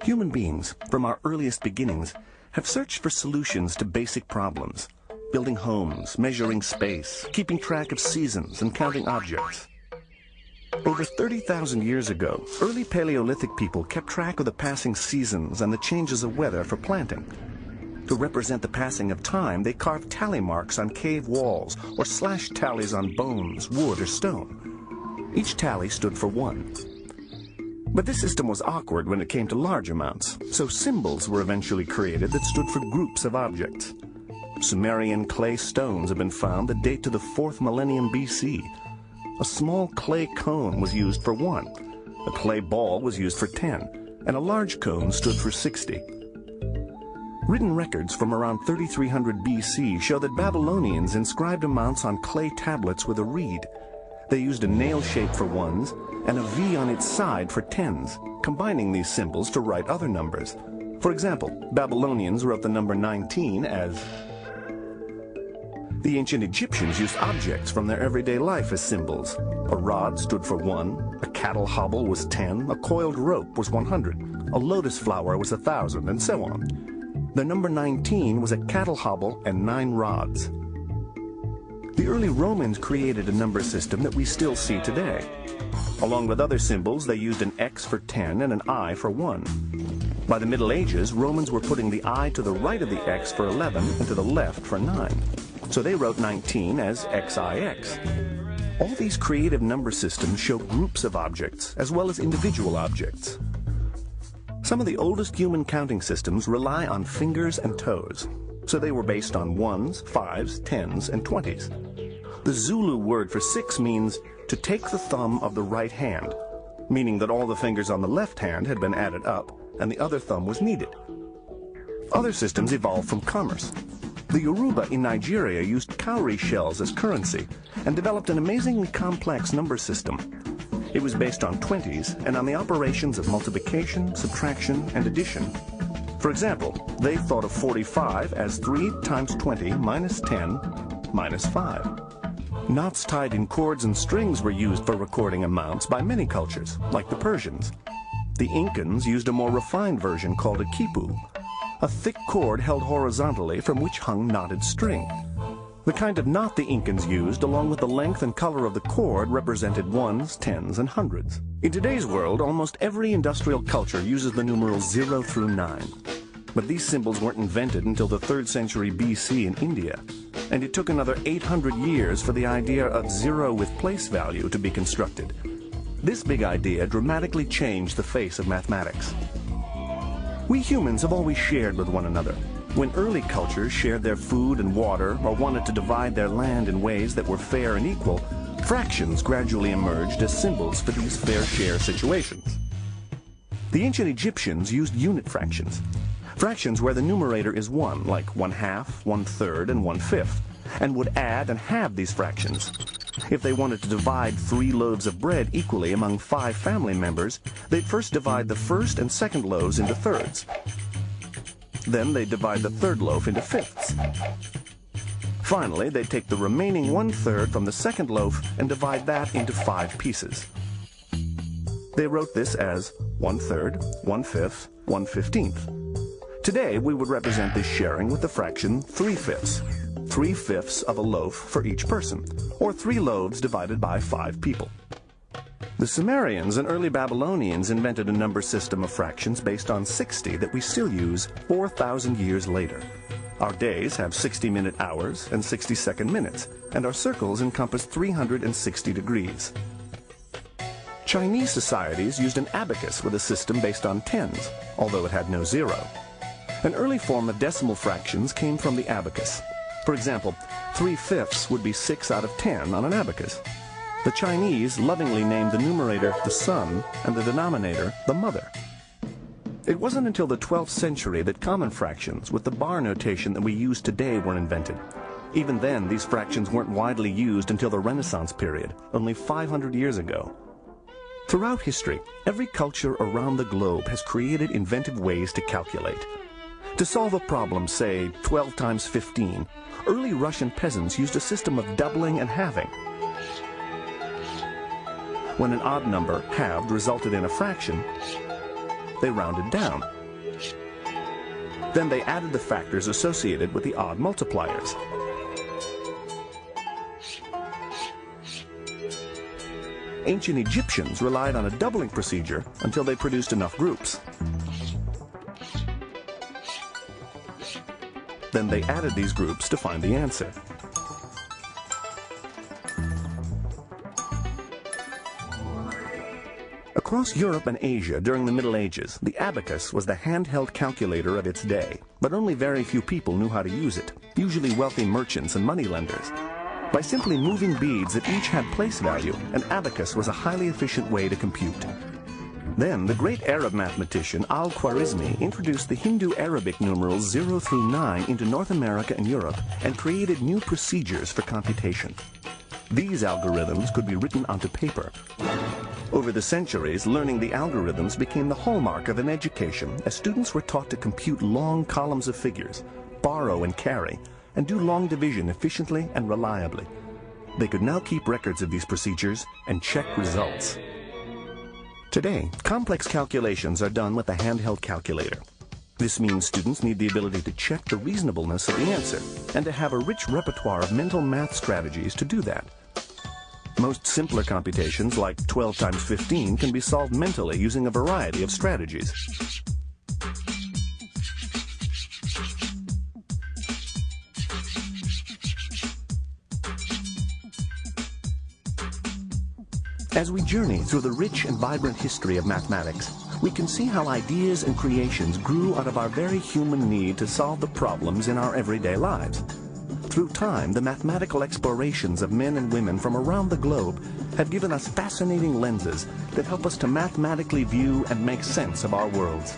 Human beings, from our earliest beginnings, have searched for solutions to basic problems. Building homes, measuring space, keeping track of seasons, and counting objects. Over 30,000 years ago, early Paleolithic people kept track of the passing seasons and the changes of weather for planting. To represent the passing of time, they carved tally marks on cave walls or slashed tallies on bones, wood, or stone. Each tally stood for one. But this system was awkward when it came to large amounts, so symbols were eventually created that stood for groups of objects. Sumerian clay stones have been found that date to the 4th millennium BC. A small clay cone was used for 1, a clay ball was used for 10, and a large cone stood for 60. Written records from around 3300 BC show that Babylonians inscribed amounts on clay tablets with a reed. They used a nail shape for 1s and a V on its side for 10s, combining these symbols to write other numbers. For example, Babylonians wrote the number 19 as. The ancient Egyptians used objects from their everyday life as symbols. A rod stood for 1, a cattle hobble was 10, a coiled rope was 100, a lotus flower was 1,000, and so on. The number 19 was a cattle hobble and 9 rods. The early Romans created a number system that we still see today. Along with other symbols, they used an X for 10 and an I for 1. By the Middle Ages, Romans were putting the I to the right of the X for 11 and to the left for 9. So they wrote 19 as XIX. All these creative number systems show groups of objects as well as individual objects. Some of the oldest human counting systems rely on fingers and toes, so they were based on 1s, 5s, 10s, and 20s. The Zulu word for 6 means to take the thumb of the right hand, meaning that all the fingers on the left hand had been added up and the other thumb was needed. Other systems evolved from commerce. The Yoruba in Nigeria used cowrie shells as currency and developed an amazingly complex number system. It was based on 20s and on the operations of multiplication, subtraction, and addition. For example, they thought of 45 as 3 times 20 minus 10 minus 5. Knots tied in cords and strings were used for recording amounts by many cultures, like the Persians. The Incans used a more refined version called a quipu, a thick cord held horizontally from which hung knotted string. The kind of knot the Incans used, along with the length and color of the cord, represented 1s, 10s, and 100s. In today's world, almost every industrial culture uses the numerals 0 through 9. But these symbols weren't invented until the 3rd century BC in India, and it took another 800 years for the idea of 0 with place value to be constructed. This big idea dramatically changed the face of mathematics. We humans have always shared with one another. When early cultures shared their food and water or wanted to divide their land in ways that were fair and equal, fractions gradually emerged as symbols for these fair share situations. The ancient Egyptians used unit fractions. Fractions where the numerator is 1, like 1/2, 1/3, and 1/5, and would add and halve these fractions. If they wanted to divide 3 loaves of bread equally among 5 family members, they'd first divide the first and second loaves into thirds. Then they'd divide the third loaf into fifths. Finally, they'd take the remaining 1/3 from the second loaf and divide that into 5 pieces. They wrote this as 1/3, 1/5, 1/15. Today, we would represent this sharing with the fraction 3/5. 3/5 of a loaf for each person, or 3 loaves divided by 5 people. The Sumerians and early Babylonians invented a number system of fractions based on 60 that we still use 4,000 years later. Our days have 60-minute hours and 60-second minutes, and our circles encompass 360 degrees. Chinese societies used an abacus with a system based on tens, although it had no 0. An early form of decimal fractions came from the abacus. For example, 3/5 would be 6 out of 10 on an abacus. The Chinese lovingly named the numerator the sun and the denominator the mother. It wasn't until the 12th century that common fractions with the bar notation that we use today were invented. Even then, these fractions weren't widely used until the Renaissance period, only 500 years ago. Throughout history, every culture around the globe has created inventive ways to calculate. To solve a problem, say 12 times 15, early Russian peasants used a system of doubling and halving. When an odd number, halved, resulted in a fraction, they rounded down. Then they added the factors associated with the odd multipliers. Ancient Egyptians relied on a doubling procedure until they produced enough groups. Then they added these groups to find the answer. Across Europe and Asia during the Middle Ages, the abacus was the handheld calculator of its day, but only very few people knew how to use it, usually wealthy merchants and moneylenders. By simply moving beads that each had place value, an abacus was a highly efficient way to compute. Then, the great Arab mathematician Al-Khwarizmi introduced the Hindu-Arabic numerals 0 through 9 into North America and Europe and created new procedures for computation. These algorithms could be written onto paper. Over the centuries, learning the algorithms became the hallmark of an education, as students were taught to compute long columns of figures, borrow and carry, and do long division efficiently and reliably. They could now keep records of these procedures and check results. Today, complex calculations are done with a handheld calculator. This means students need the ability to check the reasonableness of the answer and to have a rich repertoire of mental math strategies to do that. Most simpler computations, like 12 times 15, can be solved mentally using a variety of strategies. As we journey through the rich and vibrant history of mathematics, we can see how ideas and creations grew out of our very human need to solve the problems in our everyday lives. Through time, the mathematical explorations of men and women from around the globe have given us fascinating lenses that help us to mathematically view and make sense of our worlds.